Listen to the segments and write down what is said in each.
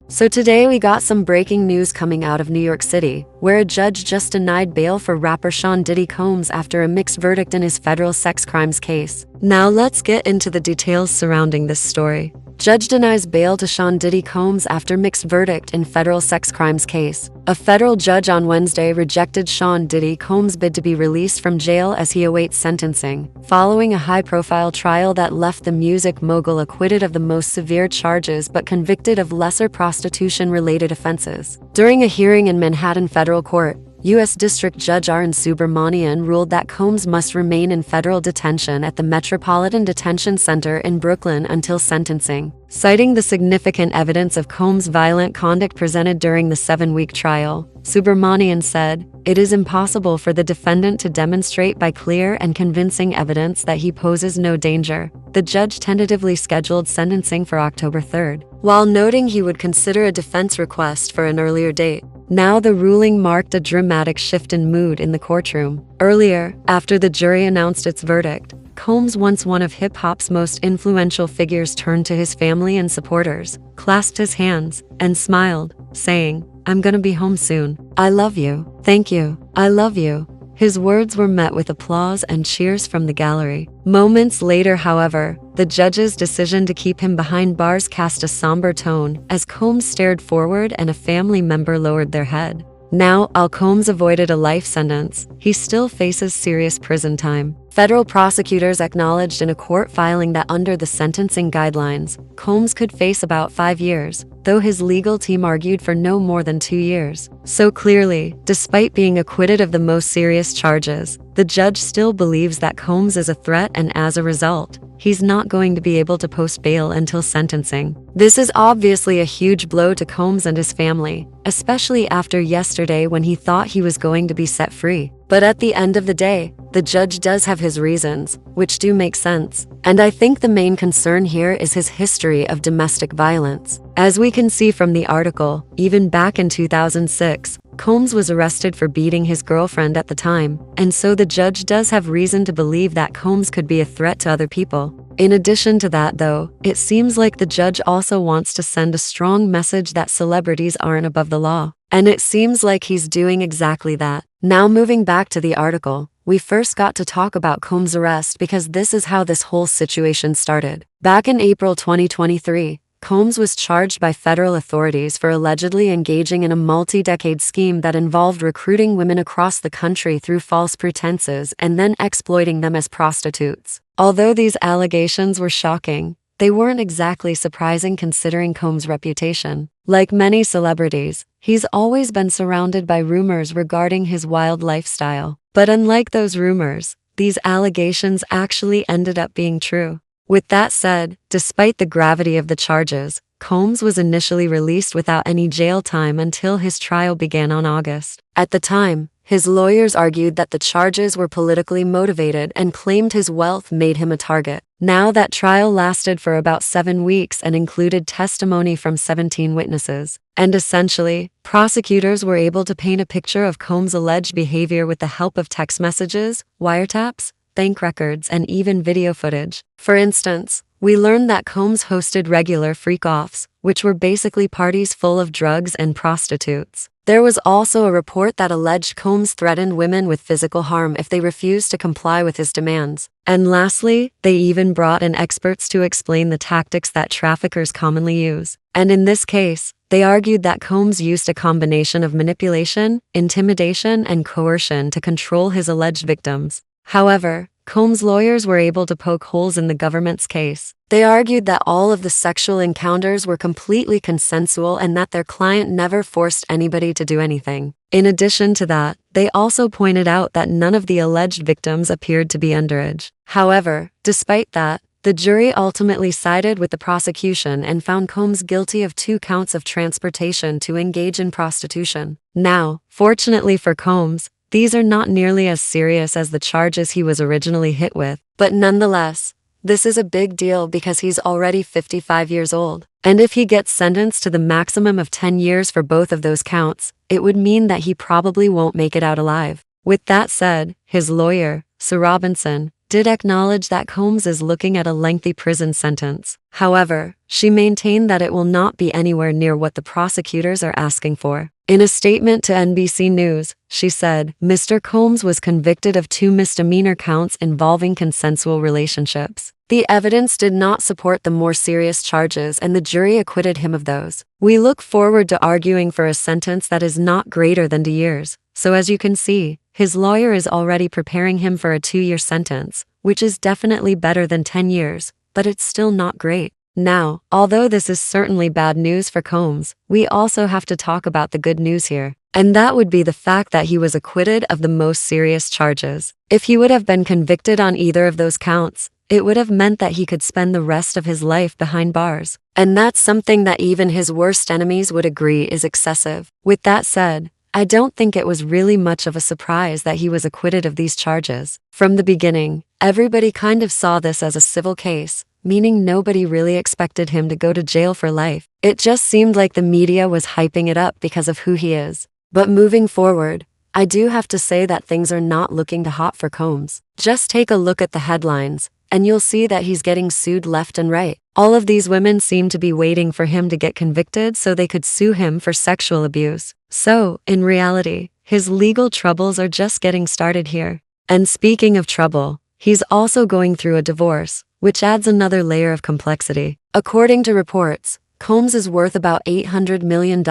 So today we got some breaking news coming out of New York City, where a judge just denied bail for rapper Sean Diddy Combs after a mixed verdict in his federal sex crimes case. Now let's get into the details surrounding this story. Judge denies bail to Sean Diddy Combs after mixed verdict in federal sex crimes case. A federal judge on Wednesday rejected Sean Diddy Combs' bid to be released from jail as he awaits sentencing, following a high-profile trial that left the music mogul acquitted of the most severe charges but convicted of lesser prostitution-related offenses. During a hearing in Manhattan federal court, U.S. District Judge R. N. Subramanian ruled that Combs must remain in federal detention at the Metropolitan Detention Center in Brooklyn until sentencing. Citing the significant evidence of Combs' violent conduct presented during the 7-week trial, Subramanian said, "It is impossible for the defendant to demonstrate by clear and convincing evidence that he poses no danger." The judge tentatively scheduled sentencing for October 3rd, while noting he would consider a defense request for an earlier date. Now the ruling marked a dramatic shift in mood in the courtroom. Earlier, after the jury announced its verdict, Combs, once one of hip-hop's most influential figures, turned to his family and supporters, clasped his hands, and smiled, saying, "I'm gonna be home soon. I love you. Thank you. I love you." His words were met with applause and cheers from the gallery. Moments later, however, the judge's decision to keep him behind bars cast a somber tone as Combs stared forward and a family member lowered their head. Now, while Combs avoided a life sentence, he still faces serious prison time. Federal prosecutors acknowledged in a court filing that under the sentencing guidelines, Combs could face about 5 years, though his legal team argued for no more than 2 years. So clearly, despite being acquitted of the most serious charges, the judge still believes that Combs is a threat, and as a result, he's not going to be able to post bail until sentencing. This is obviously a huge blow to Combs and his family, especially after yesterday when he thought he was going to be set free. But at the end of the day, the judge does have his reasons, which do make sense. And I think the main concern here is his history of domestic violence. As we can see from the article, even back in 2006, Combs was arrested for beating his girlfriend at the time, and so the judge does have reason to believe that Combs could be a threat to other people. In addition to that, though, it seems like the judge also wants to send a strong message that celebrities aren't above the law. And it seems like he's doing exactly that. Now moving back to the article, we first got to talk about Combs' arrest because this is how this whole situation started. Back in April 2023, Combs was charged by federal authorities for allegedly engaging in a multi-decade scheme that involved recruiting women across the country through false pretenses and then exploiting them as prostitutes. Although these allegations were shocking, they weren't exactly surprising considering Combs' reputation. Like many celebrities, he's always been surrounded by rumors regarding his wild lifestyle. But unlike those rumors, these allegations actually ended up being true. With that said, despite the gravity of the charges, Combs was initially released without any jail time until his trial began on August. At the time, his lawyers argued that the charges were politically motivated and claimed his wealth made him a target. Now that trial lasted for about 7 weeks and included testimony from 17 witnesses. And essentially, prosecutors were able to paint a picture of Combs' alleged behavior with the help of text messages, wiretaps, bank records, and even video footage. For instance, we learned that Combs hosted regular freak-offs, which were basically parties full of drugs and prostitutes. There was also a report that alleged Combs threatened women with physical harm if they refused to comply with his demands. And lastly, they even brought in experts to explain the tactics that traffickers commonly use. And in this case, they argued that Combs used a combination of manipulation, intimidation, and coercion to control his alleged victims. However, Combs' lawyers were able to poke holes in the government's case. They argued that all of the sexual encounters were completely consensual and that their client never forced anybody to do anything. In addition to that, they also pointed out that none of the alleged victims appeared to be underage. However, despite that, the jury ultimately sided with the prosecution and found Combs guilty of 2 counts of transportation to engage in prostitution. Now, fortunately for Combs, these are not nearly as serious as the charges he was originally hit with, but nonetheless, this is a big deal because he's already 55 years old. And if he gets sentenced to the maximum of 10 years for both of those counts, it would mean that he probably won't make it out alive. With that said, his lawyer, Sir Robinson, did acknowledge that Combs is looking at a lengthy prison sentence. However, she maintained that it will not be anywhere near what the prosecutors are asking for. In a statement to NBC News, she said, "Mr. Combs was convicted of 2 misdemeanor counts involving consensual relationships. The evidence did not support the more serious charges and the jury acquitted him of those. We look forward to arguing for a sentence that is not greater than 2 years." So as you can see, his lawyer is already preparing him for a 2-year sentence, which is definitely better than 10 years, but it's still not great. Now, although this is certainly bad news for Combs, we also have to talk about the good news here. And that would be the fact that he was acquitted of the most serious charges. If he would have been convicted on either of those counts, it would have meant that he could spend the rest of his life behind bars. And that's something that even his worst enemies would agree is excessive. With that said, I don't think it was really much of a surprise that he was acquitted of these charges. From the beginning, everybody kind of saw this as a civil case, meaning nobody really expected him to go to jail for life. It just seemed like the media was hyping it up because of who he is. But moving forward, I do have to say that things are not looking too hot for Combs. Just take a look at the headlines, and you'll see that he's getting sued left and right. All of these women seem to be waiting for him to get convicted so they could sue him for sexual abuse. So, in reality, his legal troubles are just getting started here. And speaking of trouble, he's also going through a divorce, which adds another layer of complexity. According to reports, Combs is worth about $800 million,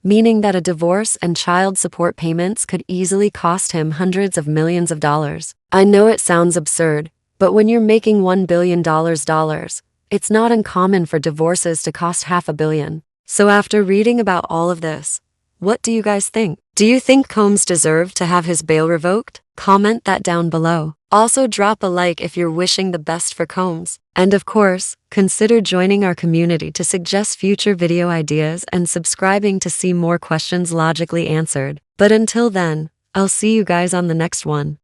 meaning that a divorce and child support payments could easily cost him hundreds of millions of dollars. I know it sounds absurd, but when you're making $1 billion, it's not uncommon for divorces to cost $500 million. So after reading about all of this, what do you guys think? Do you think Combs deserved to have his bail revoked? Comment that down below. Also drop a like if you're wishing the best for Combs. And of course, consider joining our community to suggest future video ideas and subscribing to see more questions logically answered. But until then, I'll see you guys on the next one.